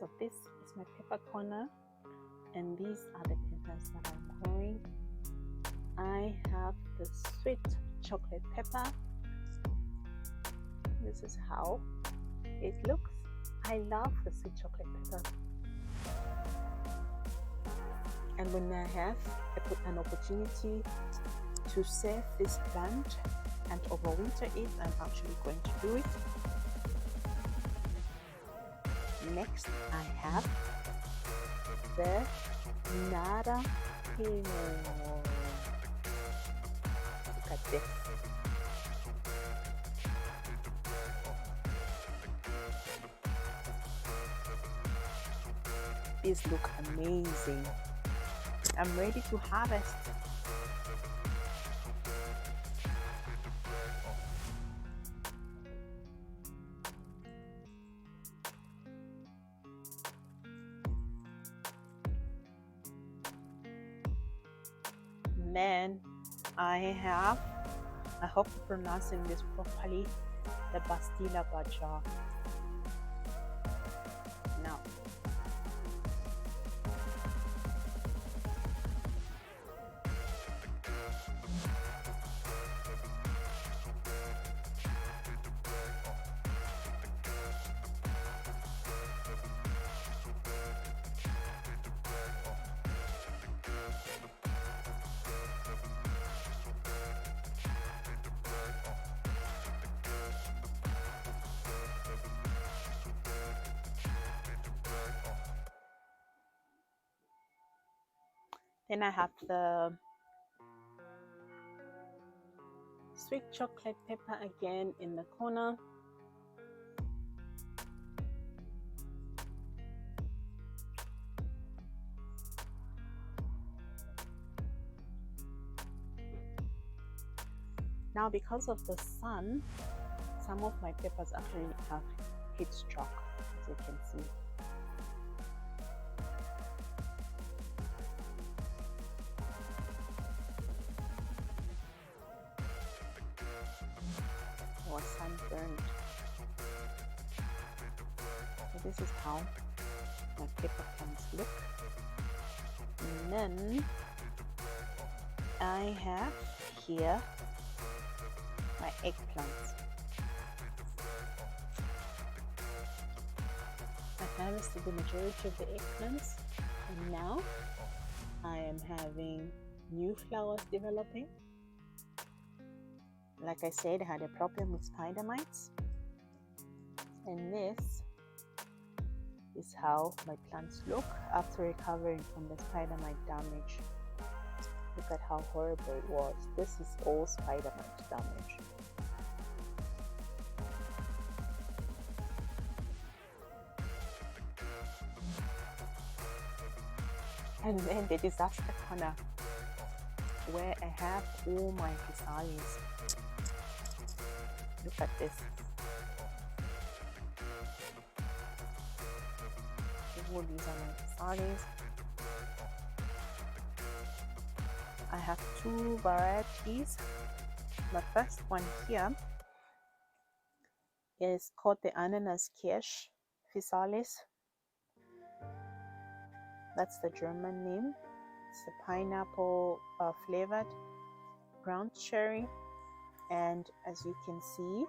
So this is my pepper corner, and these are the peppers that I'm growing. I have the sweet chocolate pepper. This is how it looks. I love the sweet chocolate pepper. And when I have an opportunity to save this plant and overwinter it, I'm actually going to do it. Next, I have the nara pino. Look at this. These look amazing. I'm ready to harvest. Then I hope I'm pronouncing this properly, the Bastilla Baja. Now, then I have the sweet chocolate pepper again in the corner. Now, because of the sun, some of my peppers actually have heat stroke, as you can see. Or sunburned. So this is how my pepper plants look. And then I have here my eggplants. I harvested the majority of the eggplants, and now I am having new flowers developing. Like I said, I had a problem with spider mites, and this is how my plants look after recovering from the spider mite damage. Look at how horrible it was. This is all spider mite damage. And then the disaster corner, where I have all my physalis. Look at this. All these are my physalis. I have two varieties. The first one here is called the ananas kirsch physalis. That's the German name. It's a pineapple flavored ground cherry, and as you can see,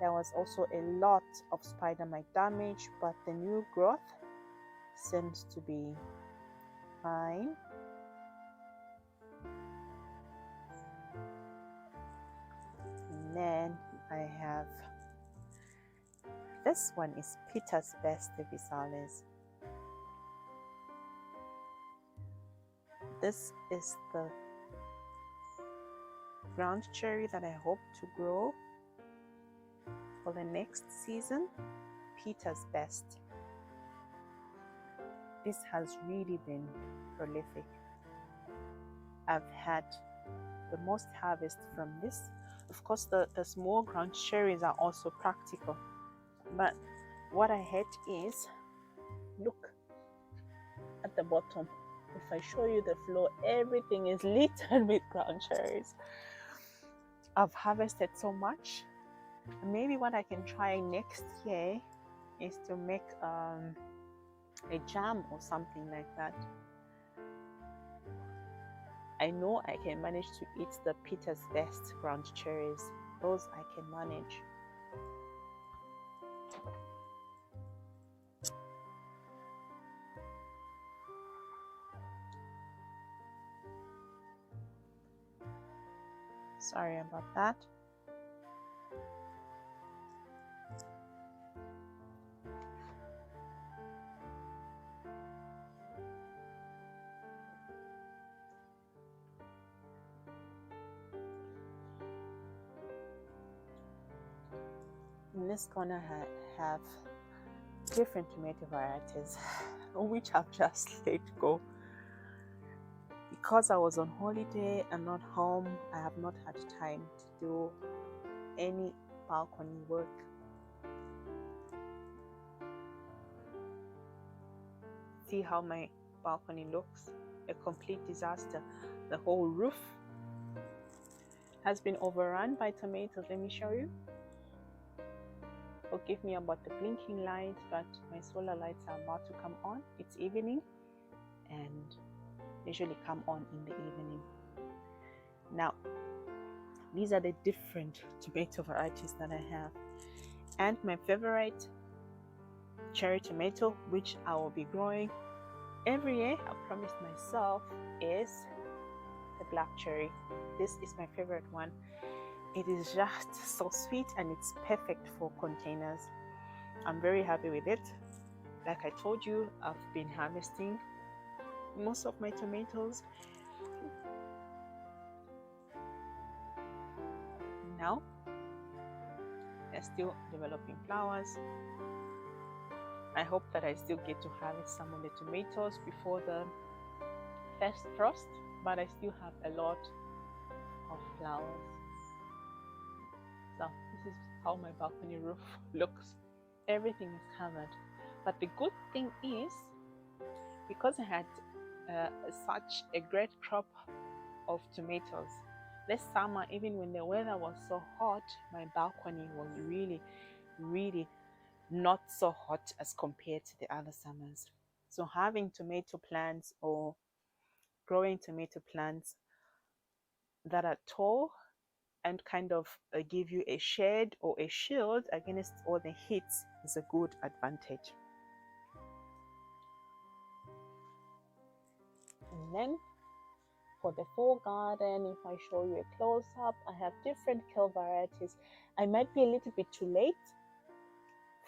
there was also a lot of spider mite damage, but the new growth seems to be fine. And then I have this one is Peter's Best physalis. This is the ground cherry that I hope to grow for the next season. Peter's Best. This has really been prolific. I've had the most harvest from this. Of course, the small ground cherries are also practical, but what I hate is, look at the bottom. If I show you the floor, everything is littered with ground cherries. I've harvested so much. Maybe what I can try next year is to make a jam or something like that. I know I can manage to eat the Peter's Best ground cherries. Those I can manage. Sorry about that. In this corner, I have different tomato varieties, which I've just let go. Because I was on holiday and not home, I have not had time to do any balcony work. See how my balcony looks? A complete disaster. The whole roof has been overrun by tomatoes. Let me show you. Forgive me about the blinking light, but my solar lights are about to come on. It's evening and usually come on in the evening. Now, these are the different tomato varieties that I have. And my favorite cherry tomato, which I will be growing every year, I promised myself, is the black cherry. This is my favorite one. It is just so sweet and it's perfect for containers. I'm very happy with it. Like I told you, I've been harvesting most of my tomatoes. Now, they're still developing flowers. I hope that I still get to harvest some of the tomatoes before the first frost, but I still have a lot of flowers. So this is how my balcony roof looks. Everything is covered. But the good thing is, because I had such a great crop of tomatoes this summer, even when the weather was so hot, my balcony was really not so hot as compared to the other summers. So having tomato plants or growing tomato plants that are tall and kind of give you a shade or a shield against all the heat is a good advantage. And then for the fall garden, if I show you a close-up, I have different kale varieties. I might be a little bit too late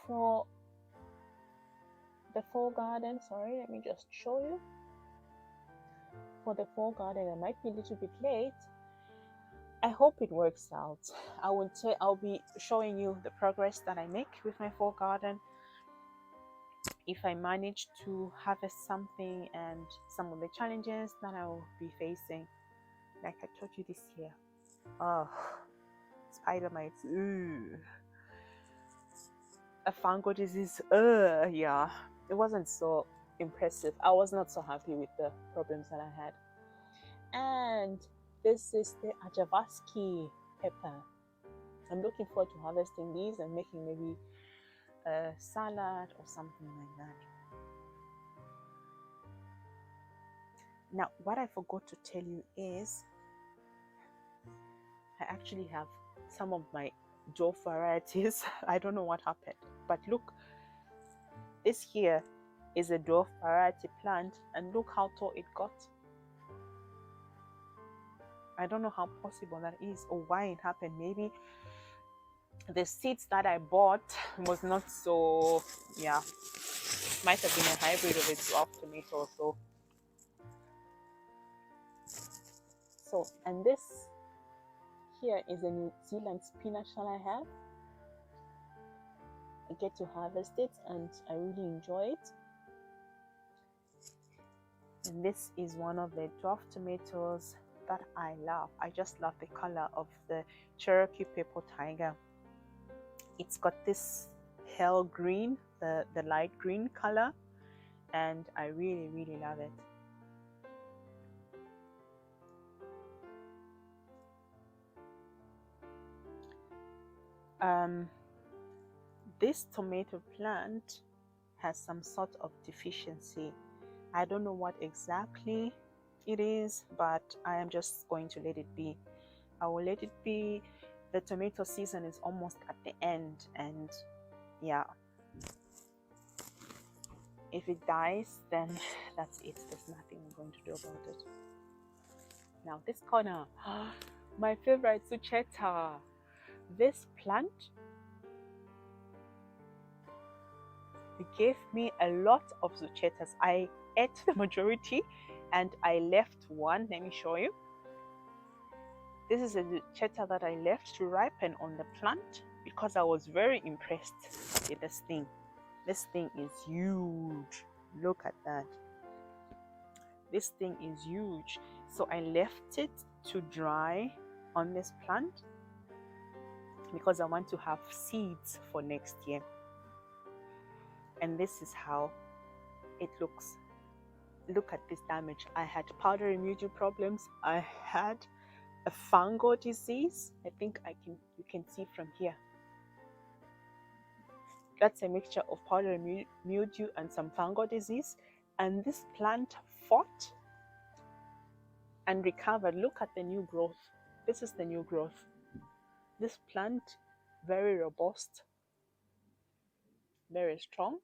for the fall garden. Sorry, let me just show you. For the fall garden, I might be a little bit late. I hope it works out. I would say I'll be showing you the progress that I make with my fall garden. If I manage to harvest something and some of the challenges that I will be facing. Like I told you this year. Oh, spider mites. A fungal disease. Yeah. It wasn't so impressive. I was not so happy with the problems that I had. And this is the Ajavaski pepper. I'm looking forward to harvesting these and making maybe a salad or something like that. Now, what I forgot to tell you is I actually have some of my dwarf varieties. I don't know what happened, but look, this here is a dwarf variety plant and look how tall it got. I don't know how possible that is or why it happened. Maybe the seeds that I bought was not so, yeah, might have been a hybrid of a dwarf tomato or so. And this here is a New Zealand spinach that I have. I get to harvest it and I really enjoy it. And this is one of the dwarf tomatoes that I love. I just love the color of the Cherokee Purple Tiger. It's got this pale green, the light green color, and I really love it. this tomato plant has some sort of deficiency. I don't know what exactly it is, but I am just going to let it be. I will let it be. The tomato season is almost at the end, and yeah, if it dies, then that's it. There's nothing I'm going to do about it. Now this corner, my favorite Sucheta. This plant, it gave me a lot of Suchetas. I ate the majority and I left one. Let me show you. This is a Sucheta that I left to ripen on the plant because I was very impressed with this thing. This thing is huge. Look at that. This thing is huge. So I left it to dry on this plant because I want to have seeds for next year. And this is how it looks. Look at this damage. I had powdery mildew problems. I had a fungal disease. I think you can see from here. That's a mixture of powdery mildew and some fungal disease. And this plant fought and recovered. Look at the new growth. This is the new growth. This plant, very robust, very strong.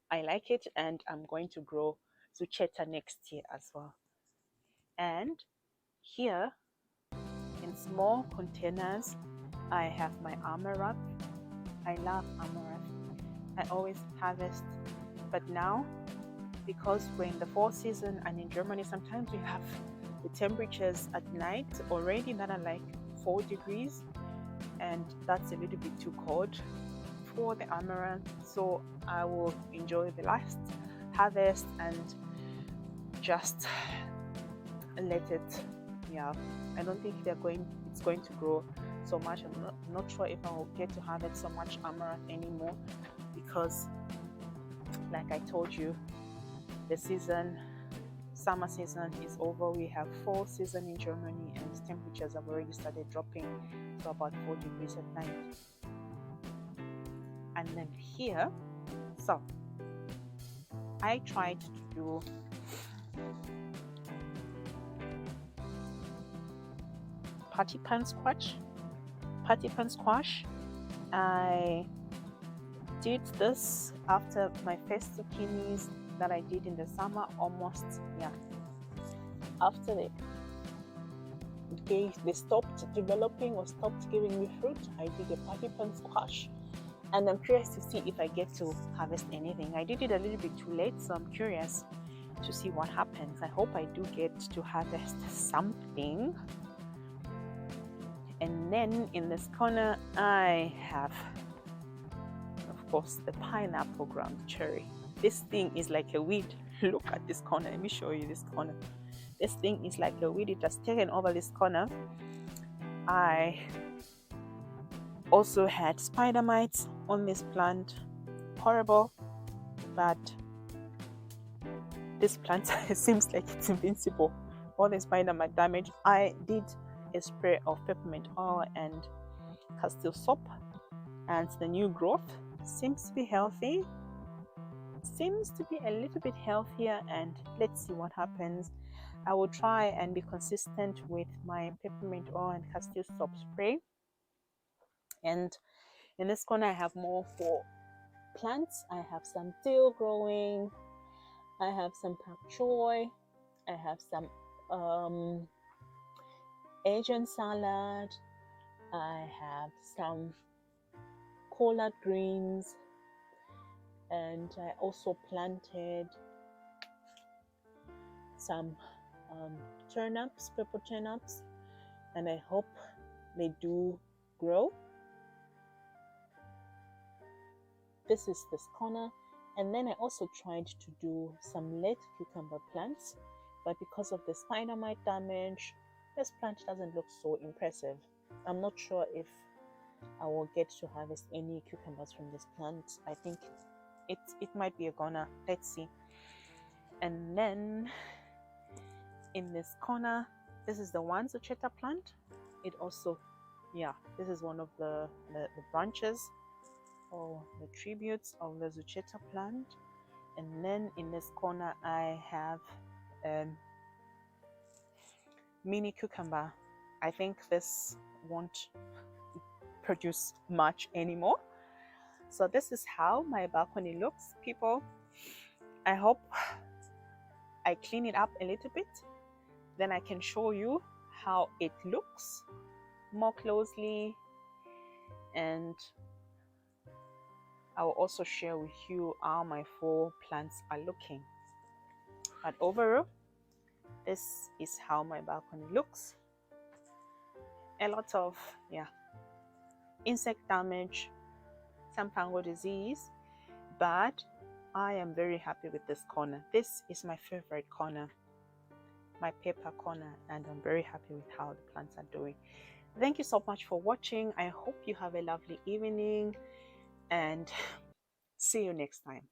I like it, and I'm going to grow Sucheta next year as well. And here, in small containers, I have my amaranth. I love amaranth. I always harvest, but now, because we're in the fall season and in Germany, sometimes we have the temperatures at night already that are like 4 degrees, and that's a little bit too cold for the amaranth. So I will enjoy the last harvest and just let it, yeah. I don't think it's going to grow so much. I'm not sure if I will get to harvest so much amaranth anymore because, like I told you, the summer season is over. We have fall season in Germany, and temperatures have already started dropping to about 4 degrees at night. And then here, so I tried to do patty pan squash. I did this after my first zucchinis that I did in the summer, almost, yeah. After they stopped developing or stopped giving me fruit, I did a patty pan squash. And I'm curious to see if I get to harvest anything. I did it a little bit too late, so I'm curious to see what happens. I hope I do get to harvest something. And then in this corner, I have, of course, the pineapple ground cherry. This thing is like a weed. Look at this corner. Let me show you this corner. This thing is like a weed. It has taken over this corner. I also had spider mites on this plant. Horrible, but this plant seems like it's invincible. All the spider mite damage. I did a spray of peppermint oil and castile soap, and the new growth seems to be healthy. Seems to be a little bit healthier, and let's see what happens. I will try and be consistent with my peppermint oil and castile soap spray. And in this corner, I have more for plants. I have some dill growing. I have some pak choy. I have some Asian salad. I have some collard greens, and I also planted some turnips, purple turnips, and I hope they do grow. This is this corner. And then I also tried to do some late cucumber plants, but because of the spider mite damage, this plant doesn't look so impressive. I'm not sure if I will get to harvest any cucumbers from this plant. I think it might be a goner. Let's see. And then in this corner, this is the one Sucheta plant. It also, yeah, this is one of the branches. for the tributes of the Zucchetta plant. And then in this corner, I have mini cucumber. I think this won't produce much anymore. So this is how my balcony looks, people. I hope I clean it up a little bit, then I can show you how it looks more closely, and I will also share with you how my 4 plants are looking. But overall, this is how my balcony looks. A lot of insect damage, some fungal disease, but I am very happy with this corner. This is my favorite corner, my paper corner, and I'm very happy with how the plants are doing. Thank you so much for watching. I hope you have a lovely evening, and see you next time.